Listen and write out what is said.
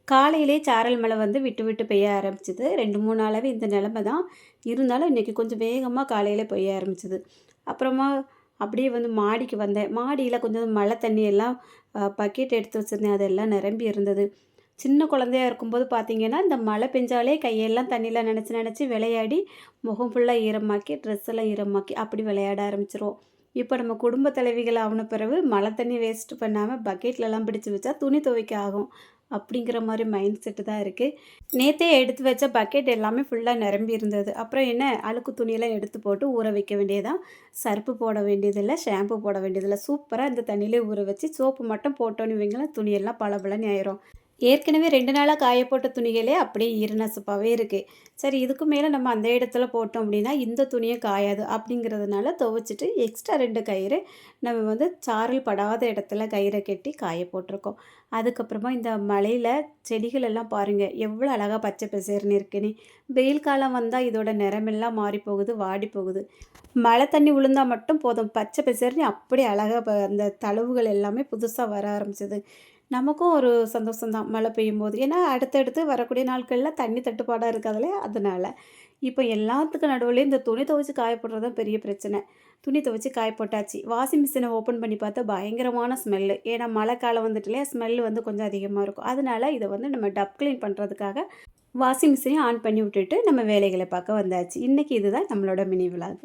காலையிலே சாரல் மழை வந்து விட்டு விட்டு பெய்ய ஆரம்பிச்சது. 2, 3 நாளாவே இந்த நிலைமை தான். இருந்தாலும் இன்றைக்கி கொஞ்சம் வேகமா காலையில பெய்ய ஆரம்பிச்சது. அப்புறமா அப்படியே வந்து மாடிக்கு வந்தேன். மாடியில கொஞ்சம் மழை தண்ணி எல்லாம் பக்கெட் எடுத்து வச்சிருந்தேன். அதெல்லாம் நிரம்பி இருந்தது. சின்ன குழந்தையா இருக்கும்போது பார்த்தீங்கன்னா, இந்த மழை பெஞ்சாலே கையெல்லாம் தண்ணியில நனச்சு நனச்சு விளையாடி, முகம் ஃபுல்லா ஈரமாக்கி, ட்ரெஸ் எல்லாம் ஈரமாக்கி அப்படி விளையாட ஆரம்பிச்சுருவோம். இப்போ நம்ம குடும்ப தலைவிகள் ஆன பிறகு மழை தண்ணி வேஸ்ட் பண்ணாம பக்கெட்லலாம் பிடிச்சு வச்சா துணி துவைக்க ஆகும். அப்படிங்கிற மாரி மைண்ட் செட்டு தான் இருக்கு. நேத்தே எடுத்து வச்ச பக்கெட் எல்லாமே ஃபுல்லா நிரம்பி இருந்தது. அப்புறம் என்ன அழுக்கு துணியெல்லாம் எடுத்து போட்டு ஊற வைக்க வேண்டியதுதான். சர்ப்பு போட வேண்டியதில்ல, ஷாம்பு போட வேண்டியதில்ல. சூப்பரா இந்த தண்ணியிலே ஊற வச்சு சோப்பு மட்டும் போட்டோன்னு வைங்களேன், துணியெல்லாம் பளபளன்னு ஆயிரும். ஏற்கனவே 2 நாளா காய போட்ட துணிகளே அப்படியே ஈரநசப்பாவே இருக்கு. சரி இதுக்கு மேல நம்ம அந்த இடத்துல போட்டோம் அப்படின்னா, இந்த துணியும் காயாது. அப்படிங்கிறதுனால துவைச்சுட்டு எக்ஸ்ட்ரா 2 கயிறு நம்ம வந்து சாரல் படாத இடத்துல கயிற கட்டி காய போட்டிருக்கோம். அதுக்கப்புறமா இந்த மழையில செடிகள் எல்லாம் பாருங்க, எவ்வளோ அழகா பச்சை பசேல்னு இருக்குன்னு. வெயில் காலம் வந்தா இதோட நிறமெல்லாம் மாறி போகுது, வாடி போகுது. மழை தண்ணி விழுந்தா மட்டும் போதும், பச்சை பசேல்னு அப்படியே அழகா அந்த தழுவுகள் எல்லாமே புதுசா வர ஆரம்பிச்சது. நமக்கும் ஒரு சந்தோஷம் தான் மழை பெய்யும்போது. ஏன்னா, அடுத்தடுத்து வரக்கூடிய நாட்கள்ல தண்ணி தட்டுப்பாடா இருக்காதுல்ல, அதனால. இப்போ எல்லாத்துக்கும் நடுவுலயும் இந்த துணி துவைச்சு காய போடுறது தான் பெரிய பிரச்சனை. துணி துவைச்சு காய போட்டாச்சு. வாஷிங் மிஷினை ஓப்பன் பண்ணி பார்த்தா பயங்கரமான ஸ்மெல்லு. ஏன்னா, மழை காலம் வந்துட்டு இல்லையா, ஸ்மெல்லு வந்து கொஞ்சம் அதிகமா இருக்கும். அதனால இதை வந்து நம்ம டப் கிளீன் பண்ணுறதுக்காக வாஷிங் மிஷினையும் ஆன் பண்ணி விட்டுட்டு நம்ம வேலைகளை பார்க்க வந்தாச்சு. இன்னைக்கு இதுதான் நம்மளோட மினி விலாக்.